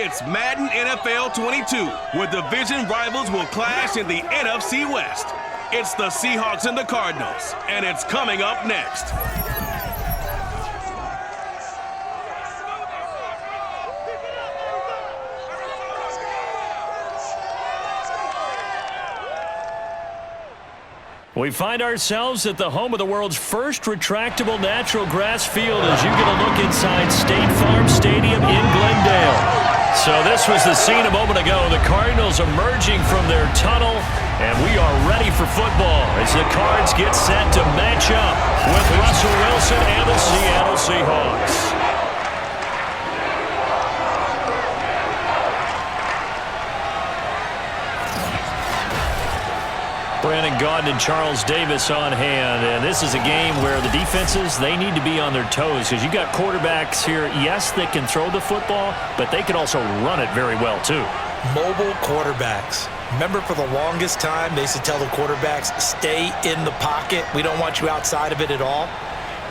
It's Madden NFL 22, where division rivals will clash in the NFC West. It's the Seahawks and the Cardinals, and it's coming up next. We find ourselves at the home of the world's first retractable natural grass field as you get a look inside State Farm Stadium in Glendale. So this was the scene a moment ago. The Cardinals emerging from their tunnel, and we are ready for football as the Cards get set to match up with Russell Wilson and the Seattle Seahawks. Brandon Gaudin and Charles Davis on hand, and this is a game where the defenses, they need to be on their toes because you got quarterbacks here, yes, that can throw the football, but they can also run it very well too. Mobile quarterbacks. Remember, for the longest time, they used to tell the quarterbacks, stay in the pocket. We don't want you outside of it at all.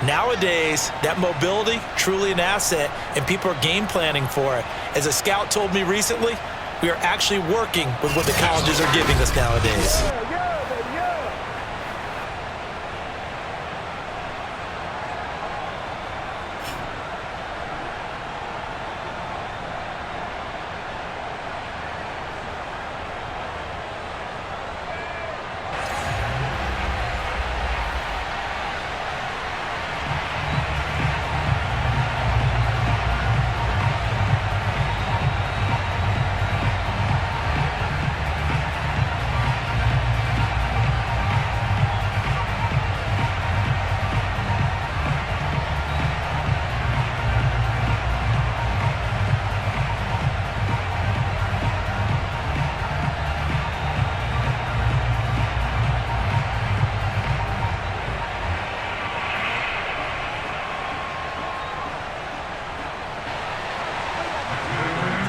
Nowadays, that mobility, truly an asset, and people are game planning for it. As a scout told me recently, we are actually working with what the colleges are giving us nowadays.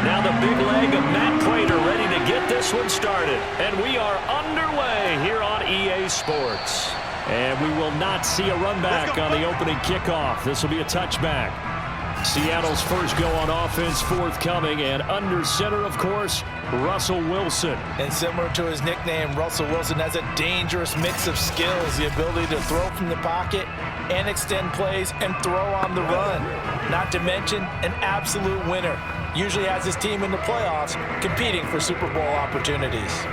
Now the big leg of Matt Prater ready to get this one started. And we are underway here on EA Sports. And we will not see a run back on the opening kickoff. This will be a touchback. Seattle's first go on offense forthcoming, and under center, of course, Russell Wilson. And similar to his nickname, Russell Wilson has a dangerous mix of skills, the ability to throw from the pocket and extend plays and throw on the run. Not to mention an absolute winner. Usually has his team in the playoffs competing for Super Bowl opportunities.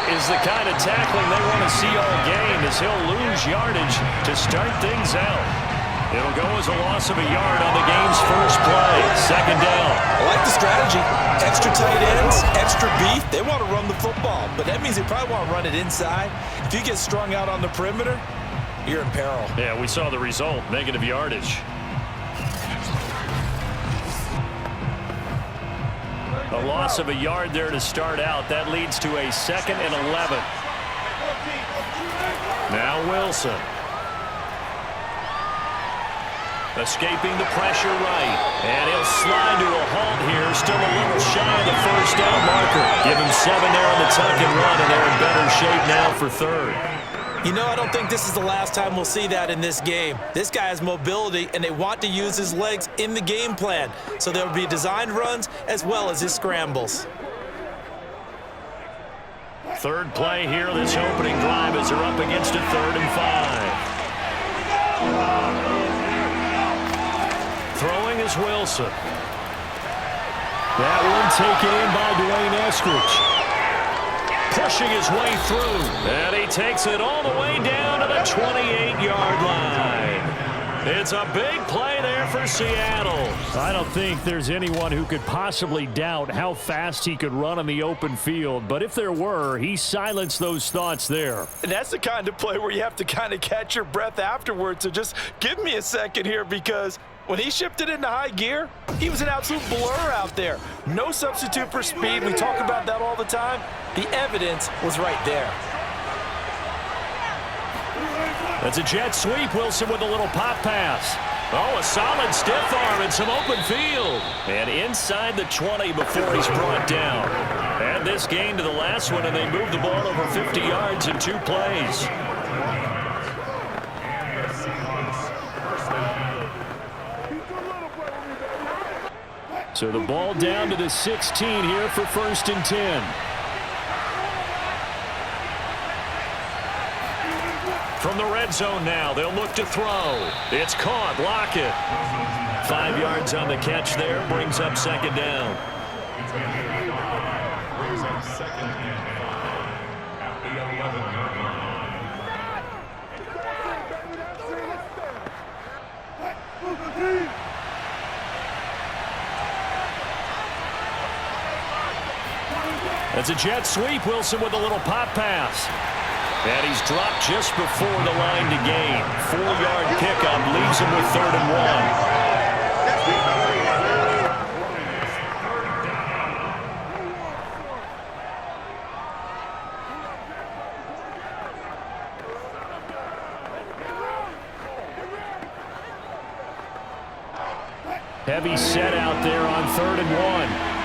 Is the kind of tackling they want to see all game as he'll lose yardage to start things out. It'll go as a loss of a yard on the game's first play. Second down. I like the strategy. Extra tight ends, extra beef. They want to run the football, but that means they probably want to run it inside. If you get strung out on the perimeter, you're in peril. Yeah, we saw the result, negative yardage. A loss of a yard there to start out. That leads to a 2nd and 11. Now Wilson. Escaping the pressure right. And he'll slide to a halt here. Still a little shy of the first down marker. Give him 7 there on the tuck and run, and they're in better shape now for third. You know, I don't think this is the last time we'll see that in this game. This guy has mobility, and they want to use his legs in the game plan. So there will be designed runs as well as his scrambles. Third play here, this opening drive as they're up against a 3rd and 5. Throwing is Wilson. That one taken in by Dwayne Eskridge. Pushing his way through, and he takes it all the way down to the 28-yard line. It's a big play there for Seattle. I don't think there's anyone who could possibly doubt how fast he could run on the open field, but if there were, he silenced those thoughts there. And that's the kind of play where you have to kind of catch your breath afterwards. So just give me a second here, because when he shifted into high gear, he was an absolute blur out there. No substitute for speed. We talk about that all the time. The evidence was right there. That's a jet sweep. Wilson with a little pop pass. Oh, a solid stiff arm and some open field. And inside the 20 before he's brought down. Add this gain to the last one, and they move the ball over 50 yards in 2 plays. So the ball down to the 16 here for 1st and 10. From the red zone now, they'll look to throw. It's caught. Lockett. 5 yards on the catch there. Brings up 2nd down. Brings up 2nd and 5 at the 11-yard line. That's a jet sweep. Wilson with a little pop pass. And he's dropped just before the line to gain. 4-yard pickup leaves him with 3rd and 1. Heavy set out there on 3rd and 1.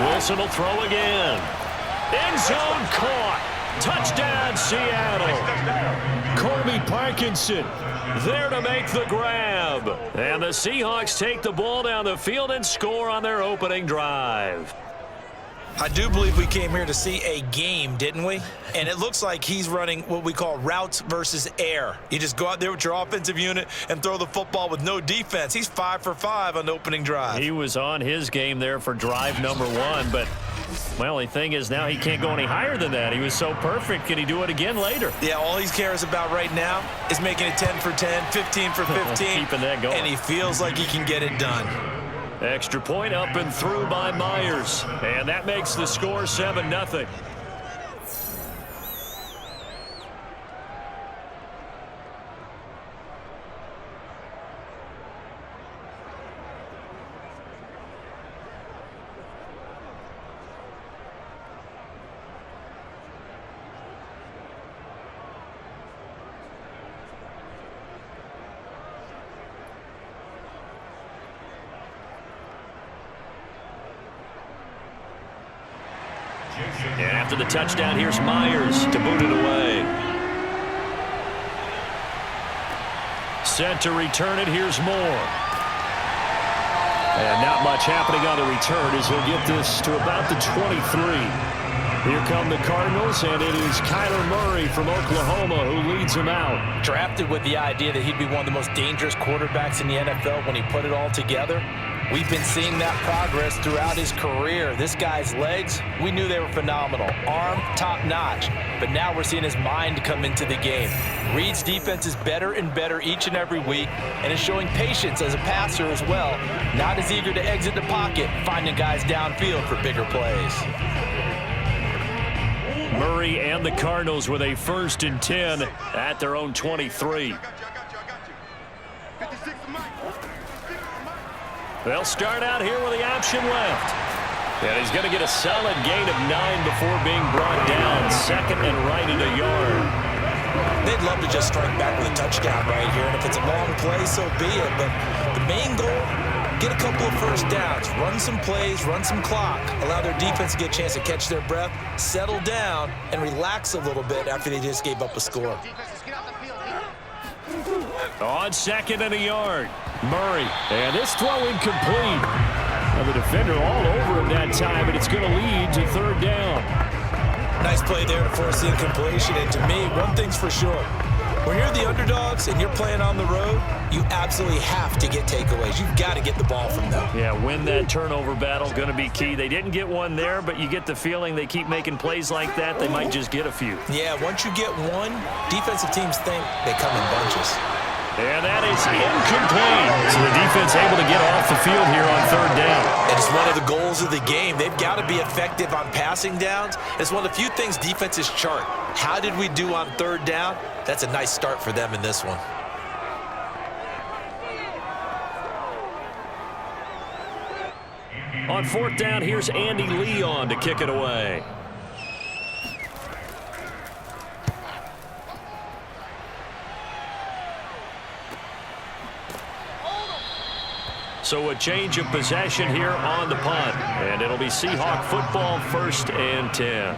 Wilson will throw again. End zone caught. Touchdown, Seattle. Colby Parkinson there to make the grab. And the Seahawks take the ball down the field and score on their opening drive. I do believe we came here to see a game, didn't we? And it looks like he's running what we call routes versus air. You just go out there with your offensive unit and throw the football with no defense. He's 5 for 5 on the opening drive. He was on his game there for drive number 1, but my only thing is now he can't go any higher than that. He was so perfect. Can he do it again later? Yeah, all he cares about right now is making it 10 for 10, 15 for 15. Keeping that going. And he feels like he can get it done. Extra point up and through by Myers. And that makes the score 7-0. And after the touchdown, here's Myers to boot it away. Set to return it. Here's Moore. And not much happening on the return as he'll get this to about the 23. Here come the Cardinals, and it is Kyler Murray from Oklahoma who leads them out. Drafted with the idea that he'd be one of the most dangerous quarterbacks in the NFL when he put it all together. We've been seeing that progress throughout his career. This guy's legs, we knew they were phenomenal. Arm, top-notch. But now we're seeing his mind come into the game. Reed's defense is better and better each and every week, and is showing patience as a passer as well. Not as eager to exit the pocket, finding guys downfield for bigger plays. Murray and the Cardinals with a 1st and 10 at their own 23. They'll start out here with the option left. And he's going to get a solid gain of 9 before being brought down. 2nd and right at a yard. They'd love to just strike back with a touchdown right here. And if it's a long play, so be it. But the main goal, get a couple of 1st downs. Run some plays, run some clock. Allow their defense to get a chance to catch their breath, settle down, and relax a little bit after they just gave up a score. On 2nd and a yard. Murray. And this throw incomplete. Now the defender all over him that time, and it's going to lead to 3rd down. Nice play there to force the incompletion. And to me, one thing's for sure. When you're the underdogs and you're playing on the road, you absolutely have to get takeaways. You've got to get the ball from them. Yeah, win that turnover battle, going to be key. They didn't get one there, but you get the feeling they keep making plays like that, they might just get a few. Yeah, once you get one, defensive teams think they come in bunches. And that is incomplete. So the defense able to get off the field here on 3rd down. And it's one of the goals of the game. They've got to be effective on passing downs. It's one of the few things defenses chart. How did we do on 3rd down? That's a nice start for them in this one. On 4th down, here's Andy Leon to kick it away. So a change of possession here on the punt. And it'll be Seahawk football, 1st and 10.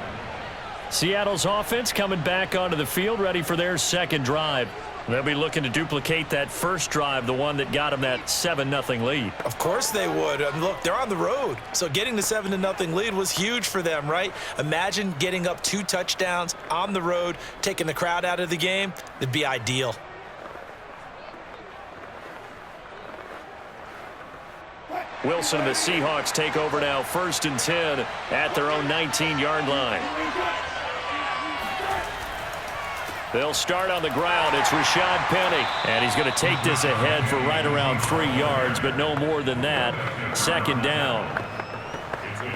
Seattle's offense coming back onto the field, ready for their second drive. They'll be looking to duplicate that first drive, the one that got them that 7-0 lead. Of course they would. Look, they're on the road. So getting the 7-0 lead was huge for them, right? Imagine getting up 2 touchdowns on the road, taking the crowd out of the game. It'd be ideal. Wilson and the Seahawks take over now, 1st and 10 at their own 19-yard line. They'll start on the ground. It's Rashad Penny. And he's going to take this ahead for right around 3 yards, but no more than that. 2nd down.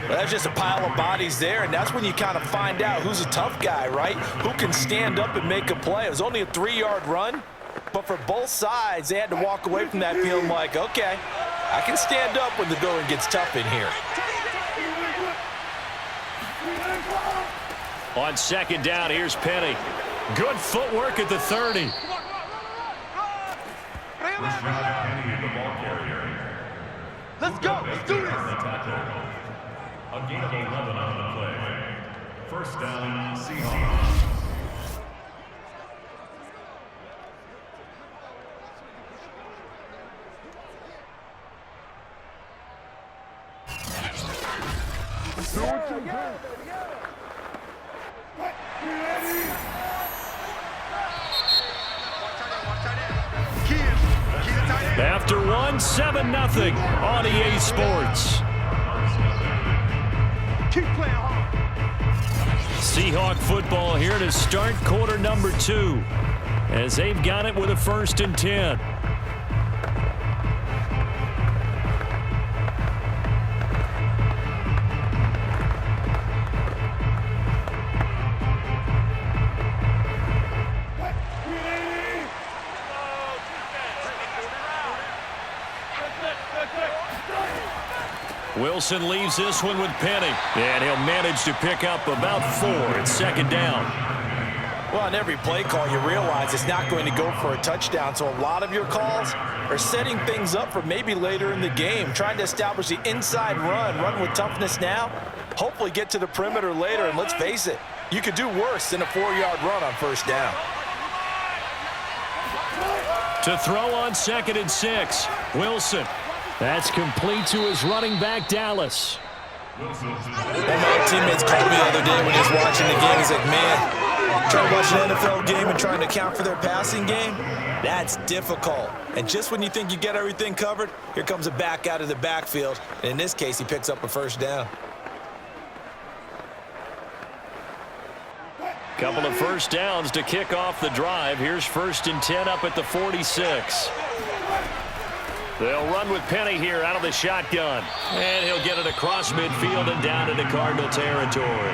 Well, that's just a pile of bodies there, and that's when you kind of find out who's a tough guy, right? Who can stand up and make a play. It was only a 3-yard run, but for both sides, they had to walk away from that feeling like, okay, I can stand up when the going gets tough in here. On 2nd down, here's Penny. Good footwork at the 30. Rashad Penny, the ball carrier. Let's go. Let's do this. A gain of 11 on the play. 1st down, Seahawks. After 7-0 on EA Sports. Keep playing hard. Seahawk football here to start quarter number 2 as they've got it with a 1st and 10. Wilson leaves this one with Penny, and he'll manage to pick up about 4. It's 2nd down. Well, on every play call, you realize it's not going to go for a touchdown, so a lot of your calls are setting things up for maybe later in the game, trying to establish the inside run with toughness now, hopefully get to the perimeter later, and let's face it, you could do worse than a 4-yard run on 1st down. To throw on 2nd and 6, Wilson. That's complete to his running back, Dallas. One of my teammates called me the other day when he was watching the game. He's like, man, trying to watch an NFL game and trying to account for their passing game, that's difficult. And just when you think you get everything covered, here comes a back out of the backfield. And in this case, he picks up a 1st down. Couple of 1st downs to kick off the drive. Here's 1st and 10 up at the 46. They'll run with Penny here out of the shotgun. And he'll get it across midfield and down into Cardinal territory.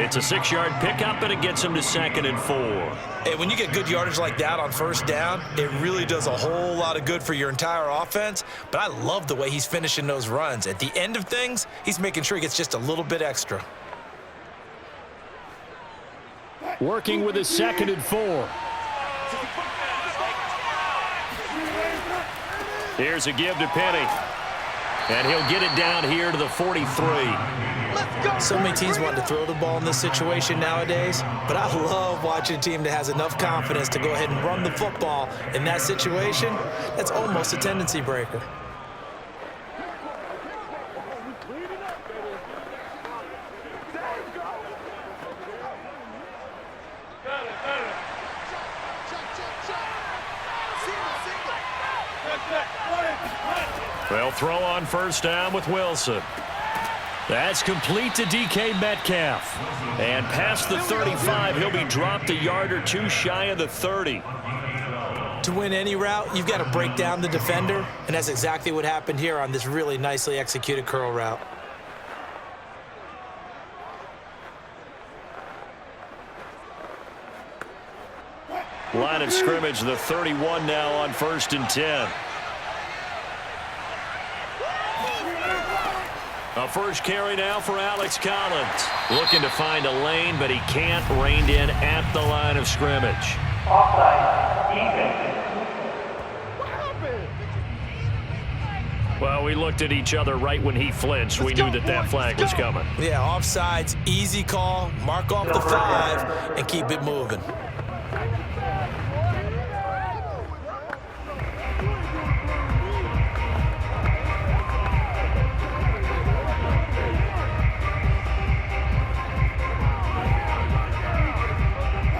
It's a 6-yard pickup, and it gets him to 2nd and 4. Hey, when you get good yardage like that on 1st down, it really does a whole lot of good for your entire offense. But I love the way he's finishing those runs. At the end of things, he's making sure he gets just a little bit extra. Working with his 2nd and 4. Here's a give to Penny. And he'll get it down here to the 43. So many teams want to throw the ball in this situation nowadays, but I love watching a team that has enough confidence to go ahead and run the football in that situation. That's almost a tendency breaker. They'll throw on 1st down with Wilson. That's complete to DK Metcalf. And past the 35, he'll be dropped a yard or 2 shy of the 30. To win any route, you've got to break down the defender, and that's exactly what happened here on this really nicely executed curl route. Line of scrimmage, the 31 now on 1st and 10. A first carry now for Alex Collins. Looking to find a lane, but he can't. Reined in at the line of scrimmage. Offside. Defense. What happened? Well, we looked at each other right when he flinched. We knew that flag was coming. Yeah, offsides, easy call. Mark off the 5 and keep it moving.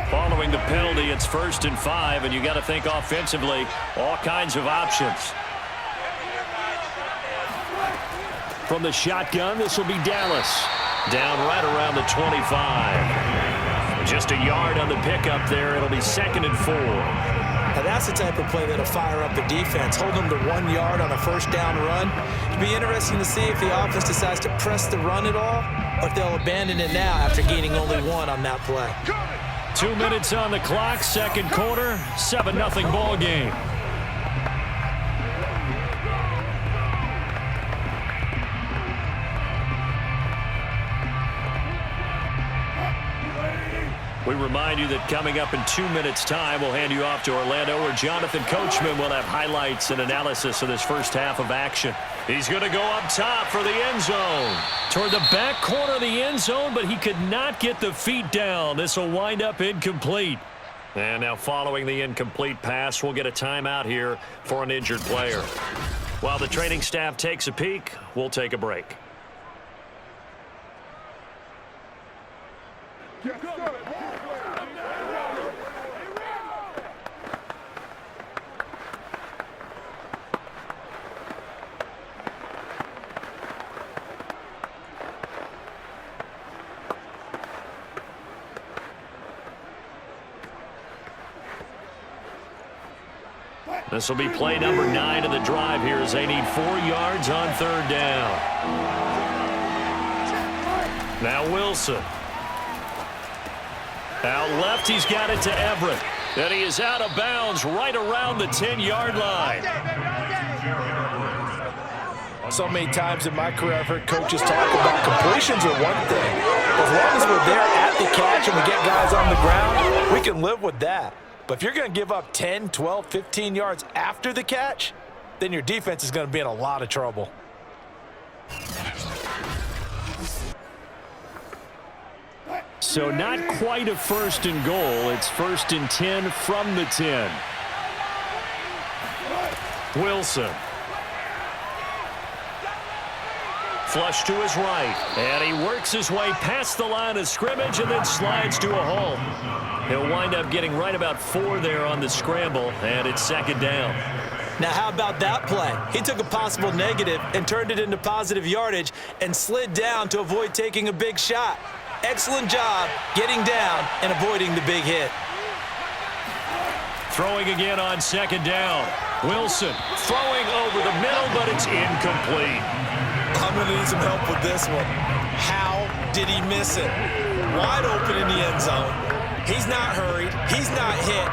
Following the penalty, it's 1st and 5, and you got to think offensively, all kinds of options. From the shotgun, this will be Dallas. Down right around the 25. Just a yard on the pickup there. It'll be 2nd and 4. Now that's the type of play that'll fire up the defense. Hold them to 1 yard on a 1st down run. It'll be interesting to see if the offense decides to press the run at all, or if they'll abandon it now after gaining only 1 on that play. 2 minutes on the clock, 2nd quarter, 7-0 ball game. We remind you that coming up in 2 minutes' time, we'll hand you off to Orlando, where Jonathan Coachman will have highlights and analysis of this first half of action. He's going to go up top for the end zone. Toward the back corner of the end zone, but he could not get the feet down. This will wind up incomplete. And now following the incomplete pass, we'll get a timeout here for an injured player. While the training staff takes a peek, we'll take a break. This will be play number 9 of the drive here as they need 4 yards on 3rd down. Now Wilson. Out left, he's got it to Everett. And he is out of bounds right around the 10-yard line. So many times in my career, I've heard coaches talk about completions are one thing. As long as we're there at the catch and we get guys on the ground, we can live with that. But if you're going to give up 10, 12, 15 yards after the catch, then your defense is going to be in a lot of trouble. So not quite a 1st and goal. It's 1st and 10 from the 10. Wilson. Flush to his right. And he works his way past the line of scrimmage and then slides to a halt. He'll wind up getting right about 4 there on the scramble, and it's 2nd down. Now, how about that play? He took a possible negative and turned it into positive yardage and slid down to avoid taking a big shot. Excellent job getting down and avoiding the big hit. Throwing again on 2nd down. Wilson throwing over the middle, but it's incomplete. I'm going to need some help with this one. How did he miss it? Wide open in the end zone. He's not hurried. He's not hit.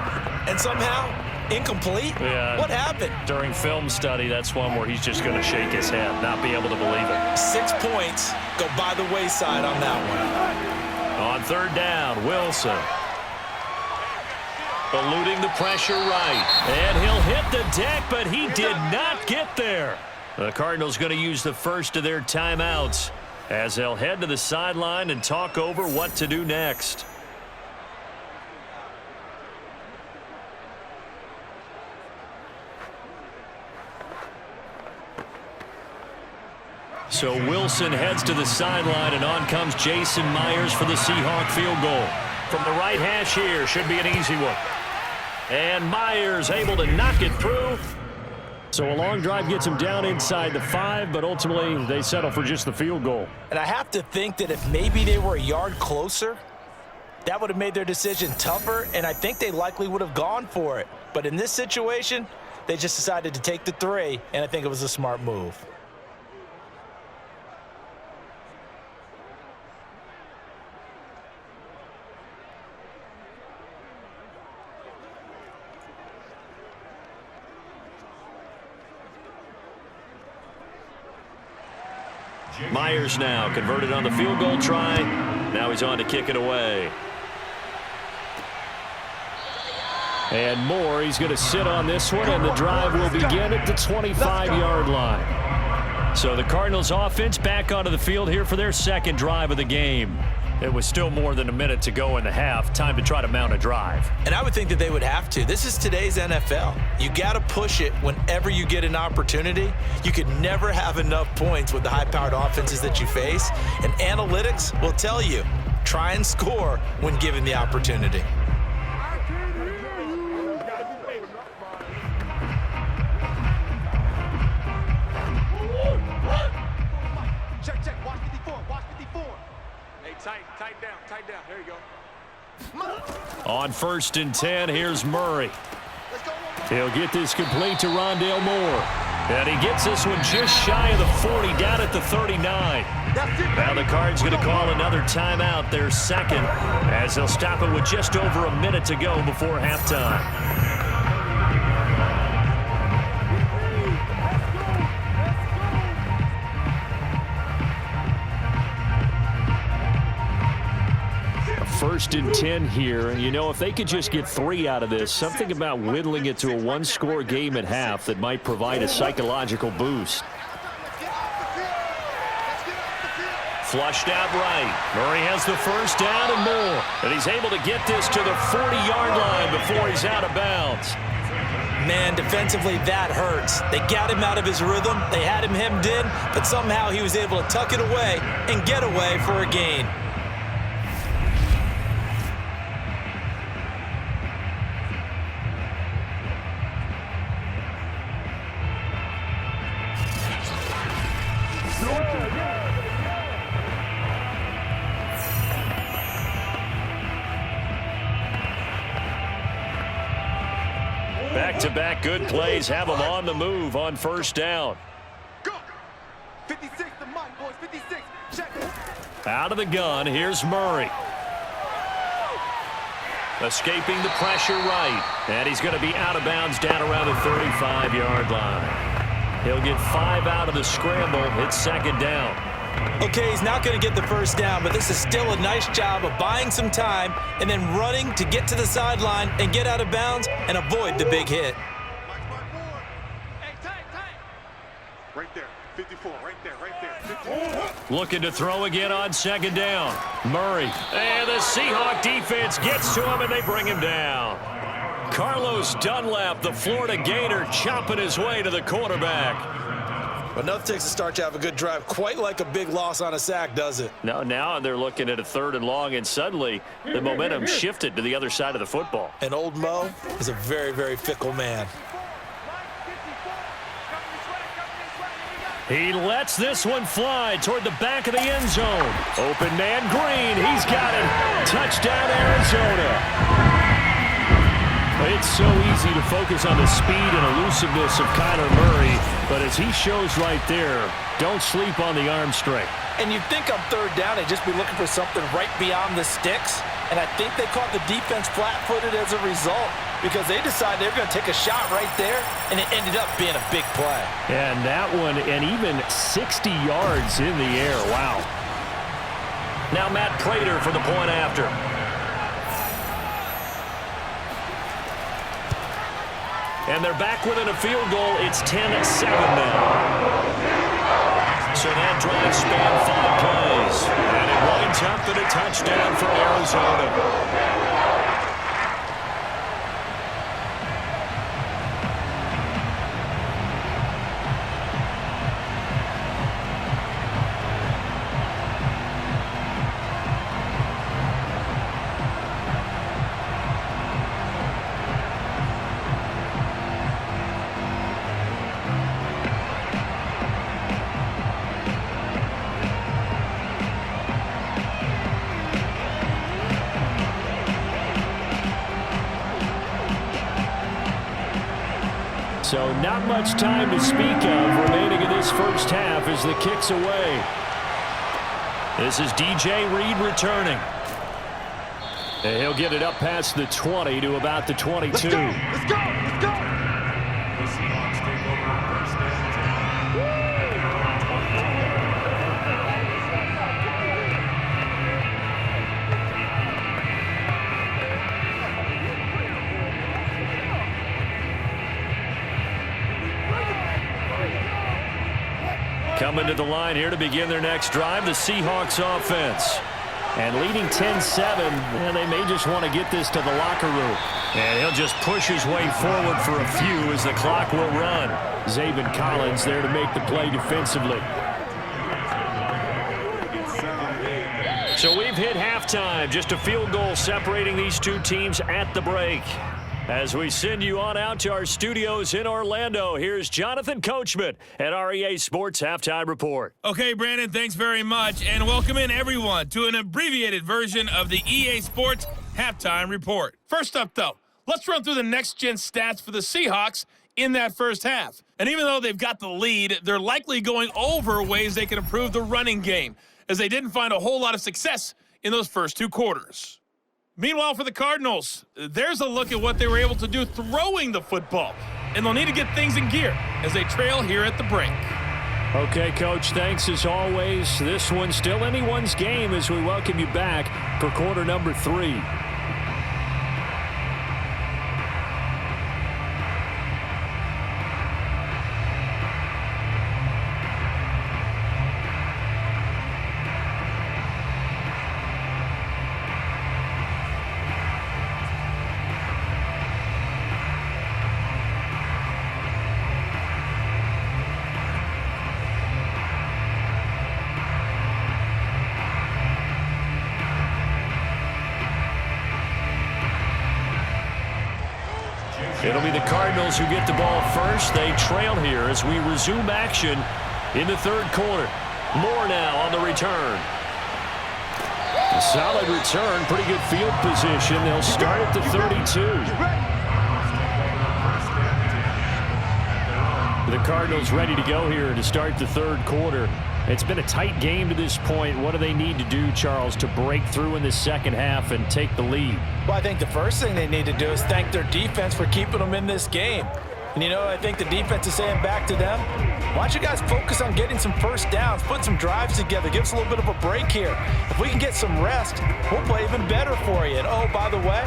And somehow, incomplete? Yeah. What happened? During film study, that's one where he's just going to shake his head, not be able to believe it. 6 points go by the wayside on that one. On 3rd down, Wilson. Eluding the pressure right. And he'll hit the deck, but he did not get there. The Cardinals going to use the first of their timeouts as they'll head to the sideline and talk over what to do next. So Wilson heads to the sideline, and on comes Jason Myers for the Seahawk field goal. From the right hash here, should be an easy one. And Myers able to knock it through. So a long drive gets him down inside the 5, but ultimately they settle for just the field goal. And I have to think that if maybe they were a yard closer, that would have made their decision tougher, and I think they likely would have gone for it. But in this situation, they just decided to take the 3, and I think it was a smart move. Myers now converted on the field goal try. Now he's on to kick it away. And Moore, he's going to sit on this one, and the drive will begin at the 25-yard line. So the Cardinals offense back onto the field here for their second drive of the game. It was still more than a minute to go in the half. Time to try to mount a drive. And I would think that they would have to. This is today's NFL. You got to push it whenever you get an opportunity. You could never have enough points with the high-powered offenses that you face. And analytics will tell you, try and score when given the opportunity. Check. Watch 54. Watch 54. Hey, tight down. There you go. On 1st and 10, here's Murray. Let's go. He'll get this complete to Rondale Moore. And he gets this one just shy of the 40, down at the 39. Now the Cards going to call another timeout, their second, as they'll stop it with just over a minute to go before halftime. First and 10 here, and you know, if they could just get 3 out of this, something about whittling it to a one-score game at half that might provide a psychological boost. Flushed out right. Murray has the first down and more, and he's able to get this to the 40-yard line before he's out of bounds. Man, defensively, that hurts. They got him out of his rhythm. They had him hemmed in, but somehow he was able to tuck it away and get away for a gain. Back-to-back good plays have them on the move on first down. Go. 56 to Mike, boys. 56. Check it. Out of the gun, here's Murray. Escaping the pressure right. And he's going to be out of bounds down around the 35-yard line. He'll get 5 out of the scramble. It's second down. Okay, he's not going to get the first down, but this is still a nice job of buying some time and then running to get to the sideline and get out of bounds and avoid the big hit. Hey, tight. Right there. 54. Right there. 54. Looking to throw again on second down. Murray. And the Seahawk defense gets to him, and they bring him down. Carlos Dunlap, the Florida Gator, chopping his way to the quarterback. But nothing takes a start to have a good drive quite like a big loss on a sack, does it? No, now they're looking at a 3rd and long, and suddenly the momentum shifted to the other side of the football. And old Mo is a very, very fickle man. He lets this one fly toward the back of the end zone. Open man Green. He's got it. Touchdown, Arizona. It's so easy to focus on the speed and elusiveness of Kyler Murray, but as he shows right there, don't sleep on the arm strength. And you'd think on 3rd down they'd just be looking for something right beyond the sticks, and I think they caught the defense flat-footed as a result because they decided they were going to take a shot right there, and it ended up being a big play. And that one, and even 60 yards in the air. Wow. Now Matt Prater for the point after. And they're back within a field goal. It's 10-7 now. So that drive spanned 5 plays. And it winds up in a touchdown for Arizona. So not much time to speak of remaining in this first half as the kick's away. This is DJ Reed returning. And he'll get it up past the 20 to about the 22. Let's go. Let's go. Let's go. The Seahawks take over first down. Coming to the line here to begin their next drive, the Seahawks offense. And leading 10-7, and they may just want to get this to the locker room. And he'll just push his way forward for a few as the clock will run. Zaven Collins there to make the play defensively. So we've hit halftime. Just a field goal separating these two teams at the break. As we send you on out to our studios in Orlando, here's Jonathan Coachman at REA Sports Halftime Report. Okay, Brandon, thanks very much, and welcome in everyone to an abbreviated version of the EA Sports Halftime Report. First up, though, let's run through the next-gen stats for the Seahawks in that first half. And even though they've got the lead, they're likely going over ways they can improve the running game, as they didn't find a whole lot of success in those first two quarters. Meanwhile, for the Cardinals, there's a look at what they were able to do throwing the football, and they'll need to get things in gear as they trail here at the break. Okay, Coach, thanks as always. This one's still anyone's game as we welcome you back for quarter number 3. It'll be the Cardinals who get the ball first. They trail here as we resume action in the third quarter. Moore now on the return. A solid return, pretty good field position. They'll start at the 32. The Cardinals ready to go here to start the third quarter. It's been a tight game to this point. What do they need to do, Charles, to break through in the second half and take the lead? Well, I think the first thing they need to do is thank their defense for keeping them in this game. And, you know, I think the defense is saying back to them, why don't you guys focus on getting some first downs, put some drives together, give us a little bit of a break here. If we can get some rest, we'll play even better for you. And, oh, by the way,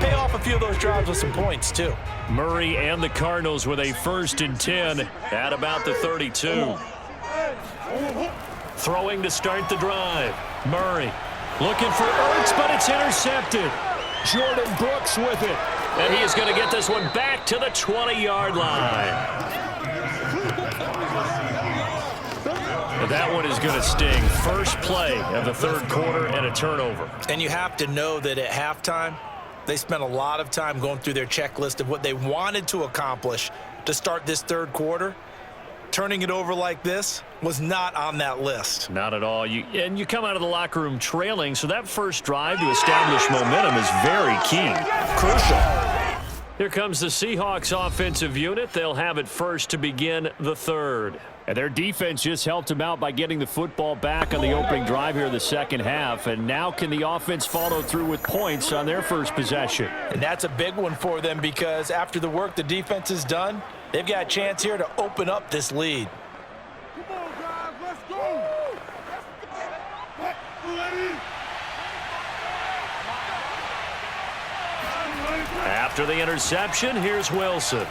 pay off a few of those drives with some points, too. Murray and the Cardinals with a 1st and 10 at about the 32. Throwing to start the drive. Murray looking for Ertz, but it's intercepted. Jordan Brooks with it. And he is going to get this one back to the 20-yard line. And that one is going to sting. First play of the third quarter and a turnover. And you have to know that at halftime, they spent a lot of time going through their checklist of what they wanted to accomplish to start this third quarter. Turning it over like this was not on that list. Not at all. You come out of the locker room trailing, so that first drive to establish momentum is very key. Crucial. Here comes the Seahawks offensive unit. They'll have it first to begin the third. And their defense just helped them out by getting the football back on the opening drive here in the second half. And now can the offense follow through with points on their first possession? And that's a big one for them because after the work the defense has done, they've got a chance here to open up this lead. Come on, guys, let's go. After the interception, here's Wilson.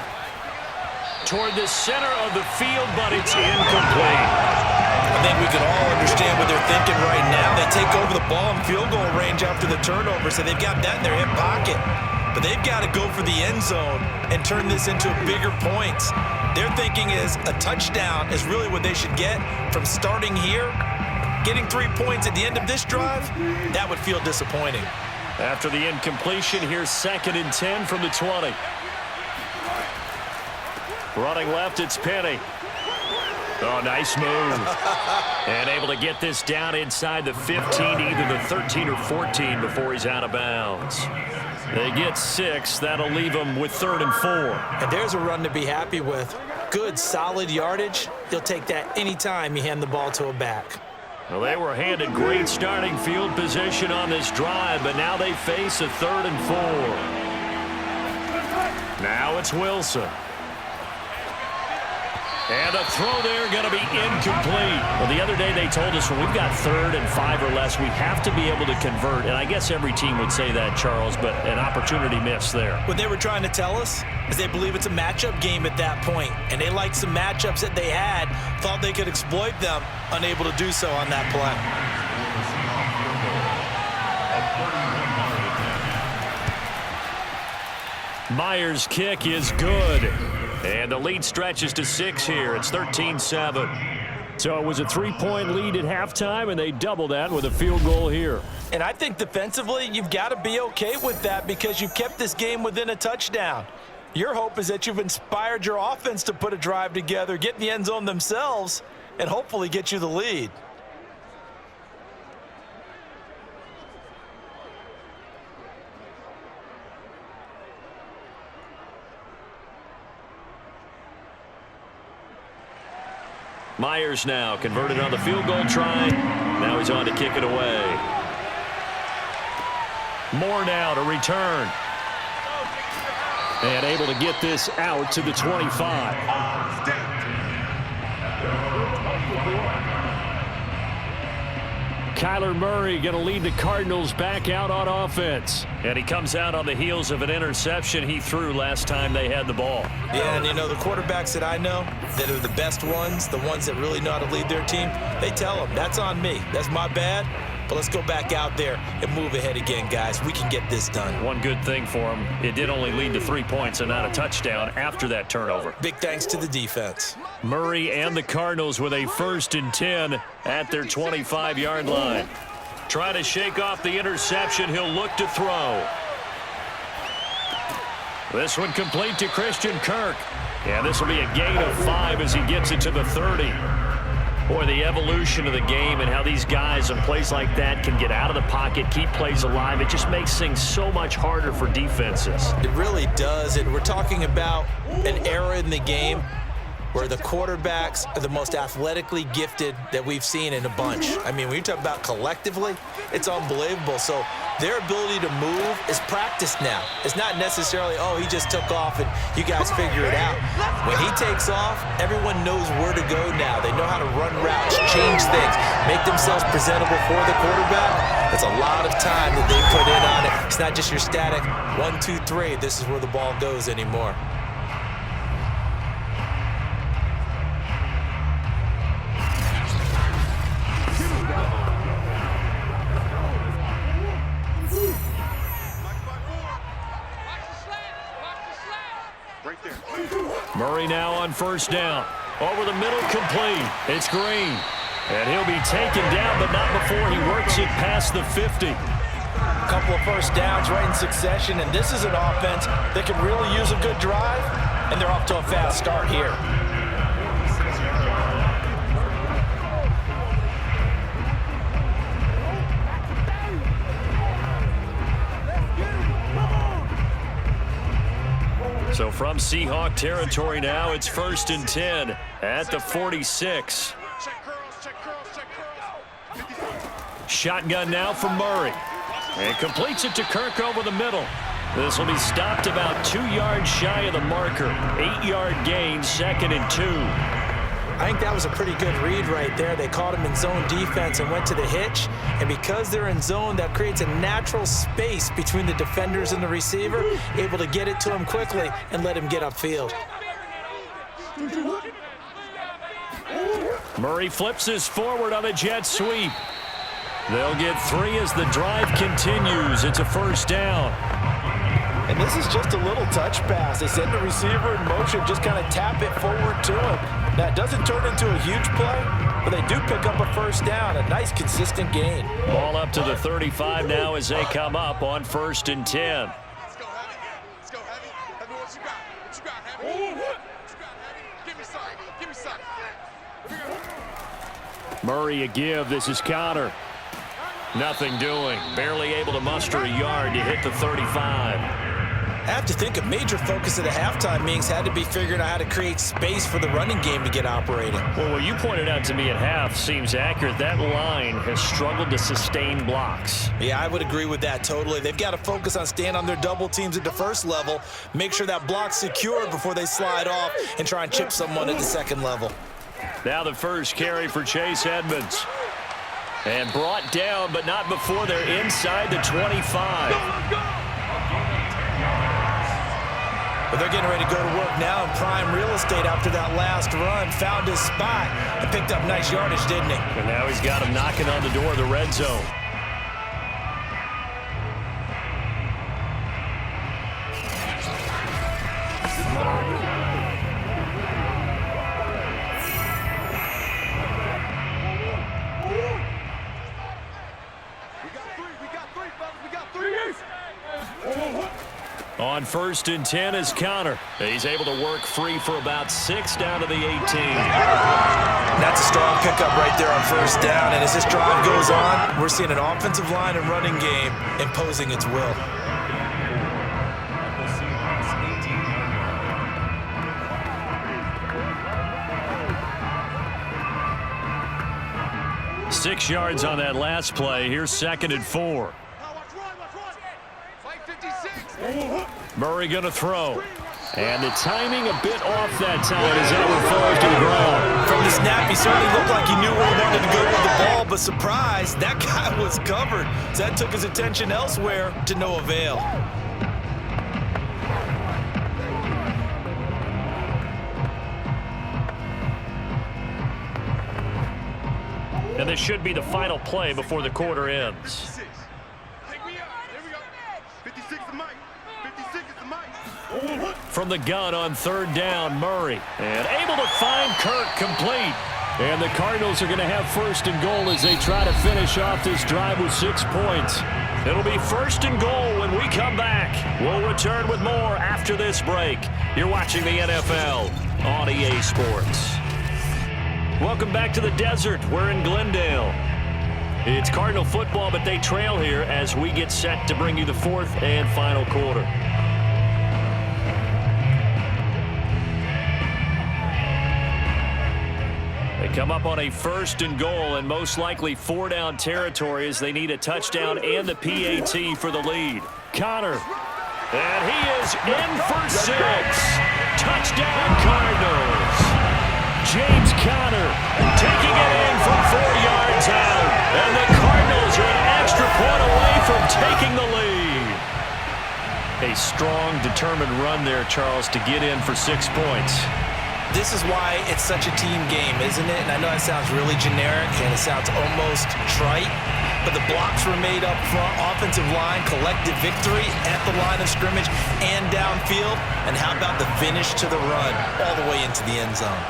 Toward the center of the field, but it's incomplete. I think we can all understand what they're thinking right now. They take over the ball in field goal range after the turnover, so they've got that in their hip pocket. But they've got to go for the end zone and turn this into bigger points. Their thinking is a touchdown is really what they should get from starting here. Getting 3 points at the end of this drive, that would feel disappointing. After the incompletion, here's 2nd and 10 from the 20. Running left, it's Penny. Oh, nice move. And able to get this down inside the 15, either the 13 or 14 before he's out of bounds. They get 6. That'll leave them with 3rd and 4. And there's a run to be happy with. Good, solid yardage. You'll take that anytime you hand the ball to a back. Well, they were handed great starting field position on this drive, but now they face a 3rd and 4. Now it's Wilson. And the throw there going to be incomplete. Well, the other day they told us when we've got 3rd and 5 or less, we have to be able to convert. And I guess every team would say that, Charles, but an opportunity missed there. What they were trying to tell us is they believe it's a matchup game at that point. And they liked some matchups that they had, thought they could exploit them, unable to do so on that play. Myers' kick is good. And the lead stretches to 6 here. It's 13-7. So it was a 3-point lead at halftime, and they doubled that with a field goal here. And I think defensively, you've got to be okay with that because you kept this game within a touchdown. Your hope is that you've inspired your offense to put a drive together, get in the end zone themselves, and hopefully get you the lead. Myers now converted on the field goal try. Now he's on to kick it away. Moore now to return. And able to get this out to the 25. Kyler Murray going to lead the Cardinals back out on offense. And he comes out on the heels of an interception he threw last time they had the ball. Yeah, and you know, the quarterbacks that I know that are the best ones, the ones that really know how to lead their team, they tell them, that's on me. That's my bad. But let's go back out there and move ahead again, guys. We can get this done. One good thing for him, it did only lead to 3 points and not a touchdown after that turnover. Big thanks to the defense. Murray and the Cardinals with a 1st and 10 at their 25-yard line. Trying to shake off the interception. He'll look to throw. This one complete to Christian Kirk. And this will be a gain of 5 as he gets it to the 30. Boy, the evolution of the game and how these guys in plays like that can get out of the pocket, keep plays alive, it just makes things so much harder for defenses. It really does, and we're talking about an era in the game where the quarterbacks are the most athletically gifted that we've seen in a bunch. I mean, when you talk about collectively, it's unbelievable. So their ability to move is practiced now. It's not necessarily, oh, he just took off and you guys figure it out. When he takes off, everyone knows where to go now. They know how to run routes, change things, make themselves presentable for the quarterback. That's a lot of time that they put in on it. It's not just your static 1, 2, 3. This is where the ball goes anymore. Murray now on 1st down. Over the middle, complete. It's Green. And he'll be taken down, but not before he works it past the 50. A couple of 1st downs right in succession, and this is an offense that can really use a good drive, and they're off to a fast start here. So from Seahawk territory now, it's 1st and 10 at the 46. Shotgun now from Murray. And completes it to Kirk over the middle. This will be stopped about 2 yards shy of the marker. 8-yard gain, 2nd and 2. I think that was a pretty good read right there. They caught him in zone defense and went to the hitch. And because they're in zone, that creates a natural space between the defenders and the receiver, able to get it to him quickly and let him get upfield. Murray flips this forward on a jet sweep. They'll get 3 as the drive continues. It's a 1st down. And this is just a little touch pass. They send the receiver in motion, just kind of tap it forward to him. Now, it doesn't turn into a huge play, but they do pick up a 1st down, a nice, consistent gain. Ball up to the 35 now as they come up on 1st and 10. Let's go, Heavy. Let's go, Heavy. Heavy, what you got? What you got, Heavy? What you got, Heavy? Give me some. Give me some. Murray a give. This is Connor. Nothing doing. Barely able to muster a yard to hit the 35. I have to think a major focus of the halftime meetings had to be figuring out how to create space for the running game to get operating. Well, what you pointed out to me at half seems accurate. That line has struggled to sustain blocks. Yeah, I would agree with that totally. They've got to focus on staying on their double teams at the first level, make sure that block's secure before they slide off and try and chip someone at the second level. Now the first carry for Chase Edmonds. And brought down, but not before they're inside the 25. But they're getting ready to go to work now in prime real estate after that last run. Found his spot and picked up nice yardage, didn't he? And now he's got him knocking on the door of the red zone. On 1st and 10 is Connor. He's able to work free for about 6 down to the 18. That's a strong pickup right there on 1st down. And as this drive goes on, we're seeing an offensive line and running game imposing its will. Six yards on that last play. Here's 2nd and 4. Murray going to throw. And the timing a bit off that time as that one falls to the ground. From the snap, he certainly looked like he knew where he wanted to go with the ball, but surprise, that guy was covered. So that took his attention elsewhere to no avail. And this should be the final play before the quarter ends. From the gun on 3rd down, Murray. And able to find Kirk complete. And the Cardinals are going to have 1st and goal as they try to finish off this drive with 6 points. It'll be 1st and goal when we come back. We'll return with more after this break. You're watching the NFL on EA Sports. Welcome back to the desert. We're in Glendale. It's Cardinal football, but they trail here as we get set to bring you the 4th and final quarter. They come up on a 1st and goal and most likely 4-down territory as they need a touchdown and the PAT for the lead. Connor. And he is in for 6. Touchdown Cardinals. James Conner taking it in from 4 yards out. And the Cardinals are an extra point away from taking the lead. A strong, determined run there, Charles, to get in for 6 points. This is why it's such a team game, isn't it? And I know that sounds really generic and it sounds almost trite, but the blocks were made up front, offensive line, collective victory at the line of scrimmage and downfield. And how about the finish to the run all the way into the end zone?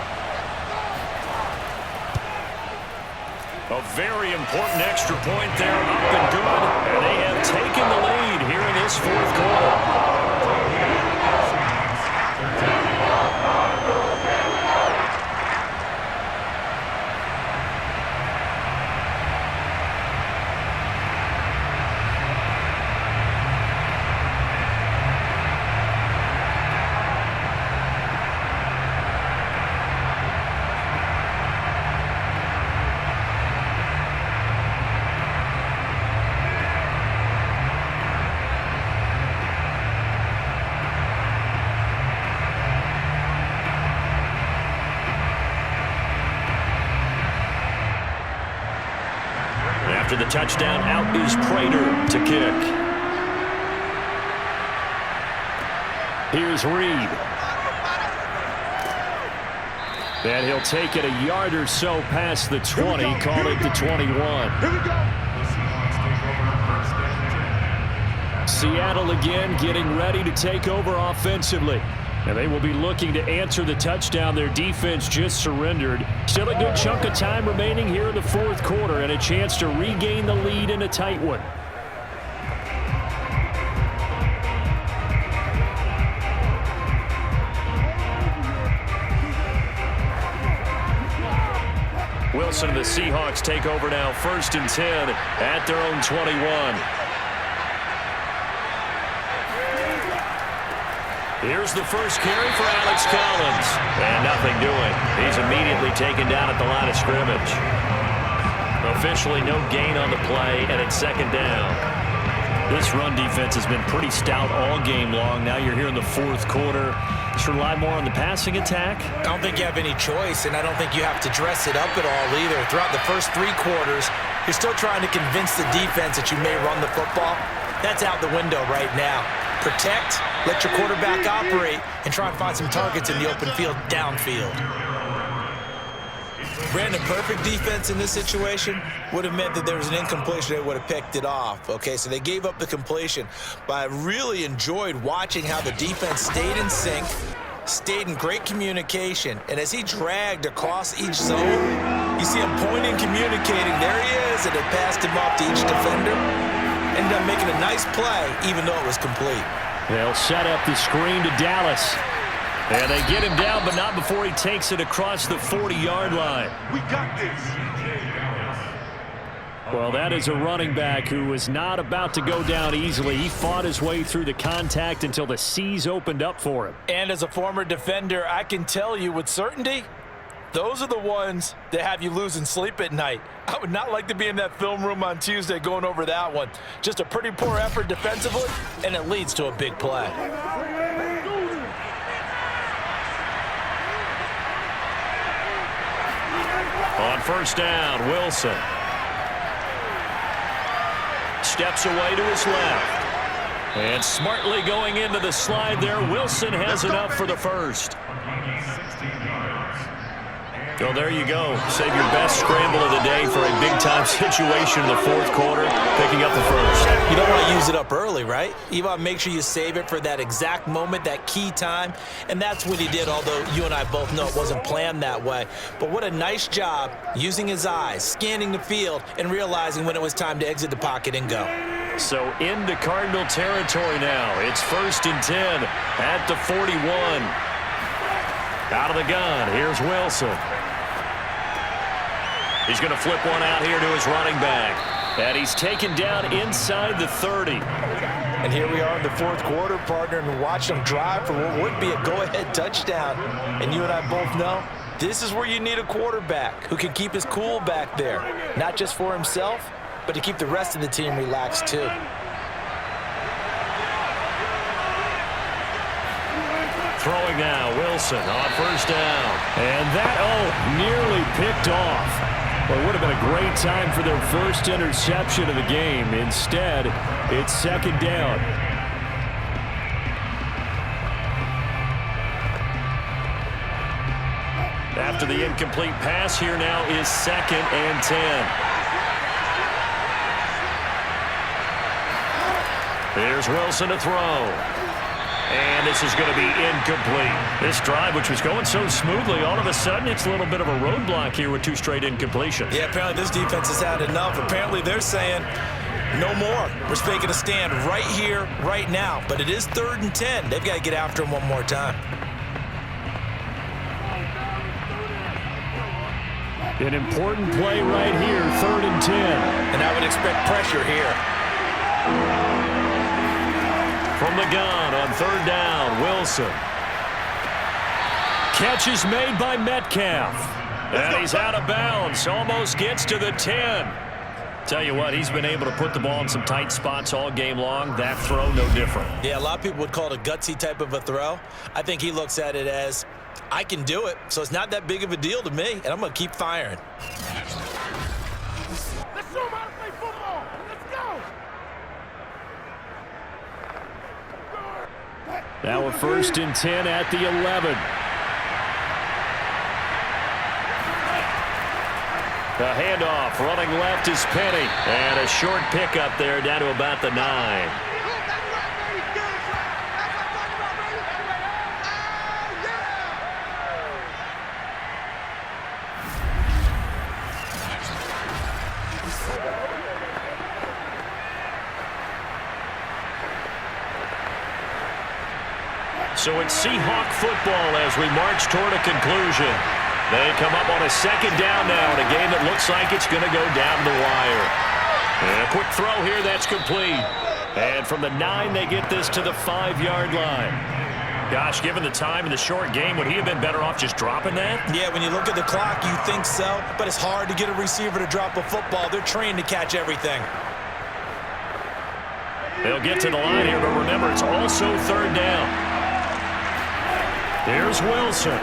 A very important extra point there, up and good. And they have taken the lead here in this 4th quarter. After the touchdown, out is Prater to kick. Here's Reed. And he'll take it a yard or so past the 20, call it the 21. Seattle again getting ready to take over offensively. And they will be looking to answer the touchdown their defense just surrendered. Still a good chunk of time remaining here in the 4th quarter and a chance to regain the lead in a tight one. Wilson and the Seahawks take over now, 1st and 10 at their own 21. Here's the first carry for Alex Collins. And nothing doing. He's immediately taken down at the line of scrimmage. Officially no gain on the play, and it's second down. This run defense has been pretty stout all game long. Now you're here in the fourth quarter. Just rely more on the passing attack? I don't think you have any choice, and I don't think you have to dress it up at all either. Throughout the first 3 quarters, you're still trying to convince the defense that you may run the football. That's out the window right now. Protect, let your quarterback operate, and try and find some targets in the open field downfield. Brandon, perfect defense in this situation would have meant that there was an incompletion. They would have picked it off. Okay, so they gave up the completion. But I really enjoyed watching how the defense stayed in sync, stayed in great communication. And as he dragged across each zone, you see him pointing, communicating. There he is, and they passed him off to each defender. Ended up making a nice play, even though it was complete. They'll set up the screen to Dallas. And they get him down, but not before he takes it across the 40-yard line. We got this. Well, that is a running back who was not about to go down easily. He fought his way through the contact until the seas opened up for him. And as a former defender, I can tell you with certainty, those are the ones that have you losing sleep at night. I would not like to be in that film room on Tuesday going over that one. Just a pretty poor effort defensively, and it leads to a big play. On first down, Wilson steps away to his left. And smartly going into the slide there, Wilson has enough for the first. Well, there you go. Save your best scramble of the day for a big-time situation in the fourth quarter, picking up the first. You don't want to use it up early, right? You want to make sure you save it for that exact moment, that key time, and that's what he did, although you and I both know it wasn't planned that way. But what a nice job using his eyes, scanning the field, and realizing when it was time to exit the pocket and go. So into Cardinal territory now. It's 1st and 10 at the 41. Out of the gun, here's Wilson. He's going to flip one out here to his running back. And he's taken down inside the 30. And here we are in the fourth quarter, partner, and watch them drive for what would be a go-ahead touchdown. And you and I both know this is where you need a quarterback who can keep his cool back there, not just for himself, but to keep the rest of the team relaxed too. Throwing now, Wilson on first down. And that, nearly picked off. Well, it would have been a great time for their first interception of the game. Instead, it's second down. After the incomplete pass, here now is 2nd and 10. Here's Wilson to throw. And this is going to be incomplete. This drive, which was going so smoothly, all of a sudden it's a little bit of a roadblock here with 2 straight incompletions. Yeah, apparently this defense has had enough. Apparently they're saying, no more. We're making a stand right here, right now. But it is 3rd and 10. They've got to get after him one more time. An important play right here, 3rd and 10. And I would expect pressure here. From the gun on 3rd down, Wilson. Catch is made by Metcalf. And he's out of bounds. Almost gets to the 10. Tell you what, he's been able to put the ball in some tight spots all game long. That throw, no different. Yeah, a lot of people would call it a gutsy type of a throw. I think he looks at it as, I can do it, so it's not that big of a deal to me, and I'm going to keep firing. Let's show him how to play football. Let's go. Now a 1st and 10 at the 11. The handoff, running left is Penny. And a short pickup there down to about the 9. So it's Seahawk football as we march toward a conclusion. They come up on a 2nd down now in a game that looks like it's going to go down the wire. And a quick throw here, that's complete. And from the 9, they get this to the 5-yard line. Gosh, given the time in the short game, would he have been better off just dropping that? Yeah, when you look at the clock, you think so, but it's hard to get a receiver to drop a football. They're trained to catch everything. They'll get to the line here, but remember, it's also third down. Here's Wilson.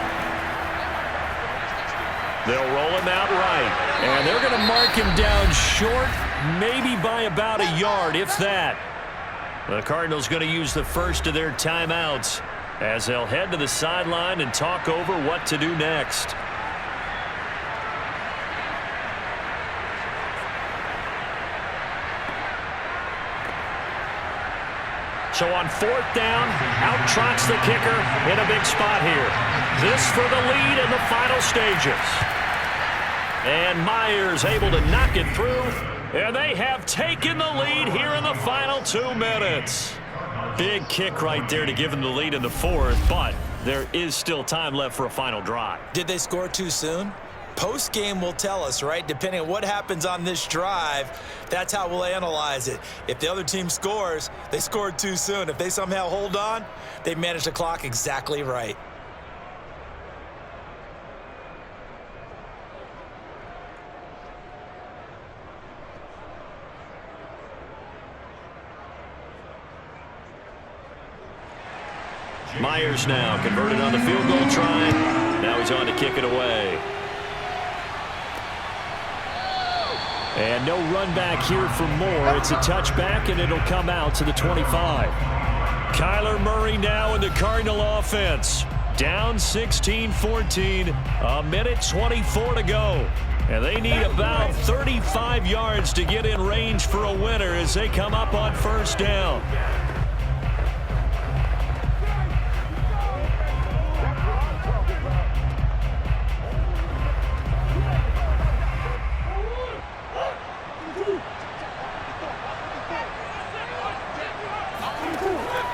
They'll roll him out right, and they're going to mark him down short, maybe by about a yard, if that. The Cardinals going to use the first of their timeouts as they'll head to the sideline and talk over what to do next. So on fourth down, out trots the kicker in a big spot here. This for the lead in the final stages. And Myers able to knock it through, and they have taken the lead here in the final 2 minutes. Big kick right there to give them the lead in the fourth, but there is still time left for a final drive. Did they score too soon? Post-game will tell us, right? Depending on what happens on this drive, that's how we'll analyze it. If the other team scores, they scored too soon. If they somehow hold on, they managed the clock exactly right. Myers now converted on the field goal try. Now he's on to kick it away. And no run back here for Moore. It's a touchback, and it'll come out to the 25. Kyler Murray now in the Cardinal offense. Down 16-14, a minute 24 to go. And they need about 35 yards to get in range for a winner as they come up on first down.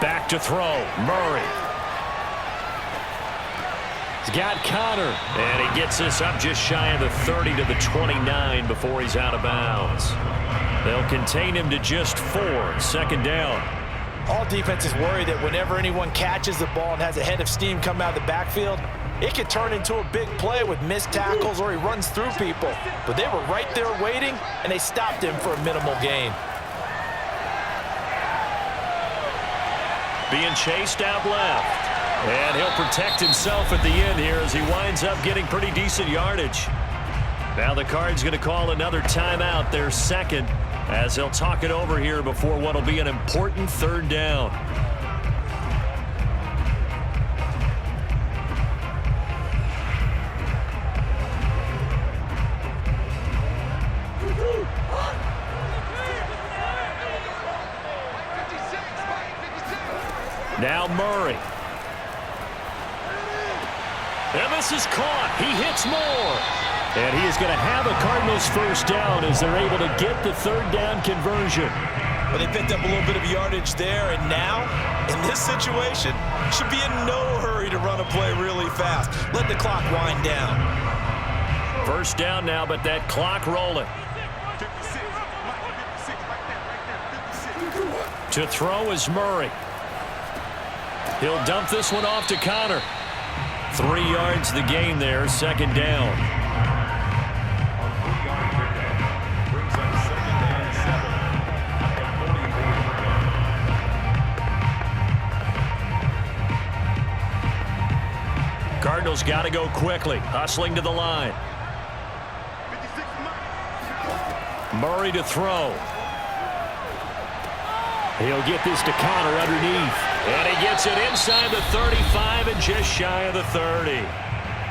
Back to throw, Murray. He's got Connor, and he gets this up just shy of the 30 to the 29 before he's out of bounds. They'll contain him to just 4, second down. All defenses worry that whenever anyone catches the ball and has a head of steam come out of the backfield, it could turn into a big play with missed tackles or he runs through people. But they were right there waiting, and they stopped him for a minimal gain. Being chased out left. And he'll protect himself at the end here as he winds up getting pretty decent yardage. Now the Cards going to call another timeout, their second, as they'll talk it over here before what will be an important third down. Now Murray. And this is caught. He hits Moore. And he is going to have a Cardinals first down as they're able to get the third down conversion. Well, they picked up a little bit of yardage there, and now, in this situation, should be in no hurry to run a play really fast. Let the clock wind down. First down now, but that clock rolling. 56, To throw is Murray. He'll dump this one off to Connor. 3 yards the gain there, second down. Cardinals got to go quickly, hustling to the line. Murray to throw. He'll get this to Connor underneath. And he gets it inside the 35 and just shy of the 30.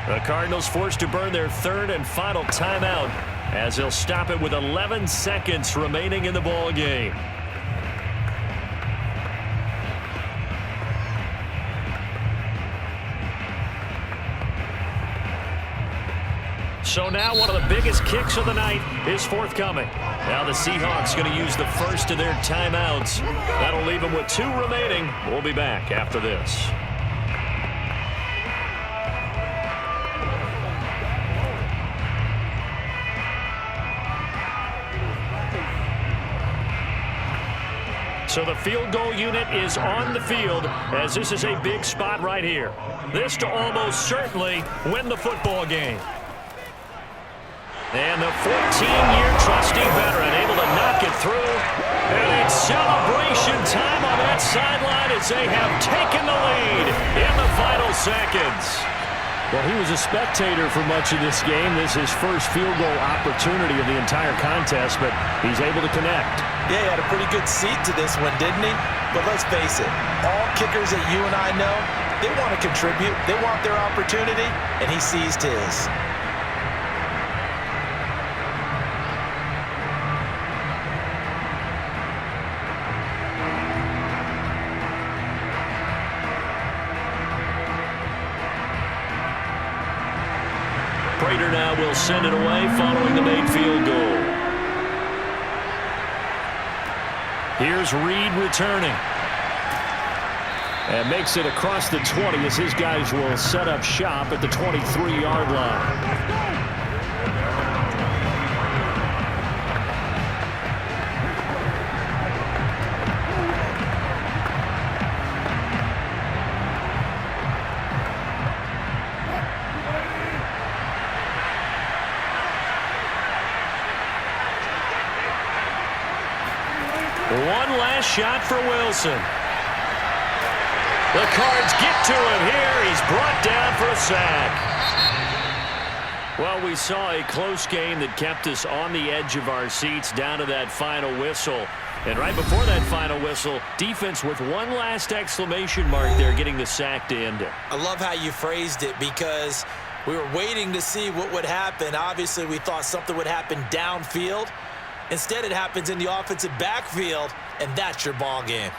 The Cardinals forced to burn their third and final timeout as they'll stop it with 11 seconds remaining in the ball game. So now one of the biggest kicks of the night is forthcoming. Now the Seahawks going to use the first of their timeouts. That'll leave them with 2 remaining. We'll be back after this. So the field goal unit is on the field as this is a big spot right here. This to almost certainly win the football game. And the 14-year trusty veteran able to knock it through. And it's celebration time on that sideline as they have taken the lead in the final seconds. Well, he was a spectator for much of this game. This is his first field goal opportunity of the entire contest, but he's able to connect. Yeah, he had a pretty good seat to this one, didn't he? But let's face it, all kickers that you and I know, they want to contribute. They want their opportunity, and he seized his. Prater now will send it away following the made field goal. Here's Reed returning. And makes it across the 20 as his guys will set up shop at the 23-yard line. One last shot for Wilson. The Cards get to him here. He's brought down for a sack. Well, we saw a close game that kept us on the edge of our seats down to that final whistle. And right before that final whistle, defense with one last exclamation mark there getting the sack to end it. I love how you phrased it because we were waiting to see what would happen. Obviously, we thought something would happen downfield. Instead, it happens in the offensive backfield, and that's your ball game.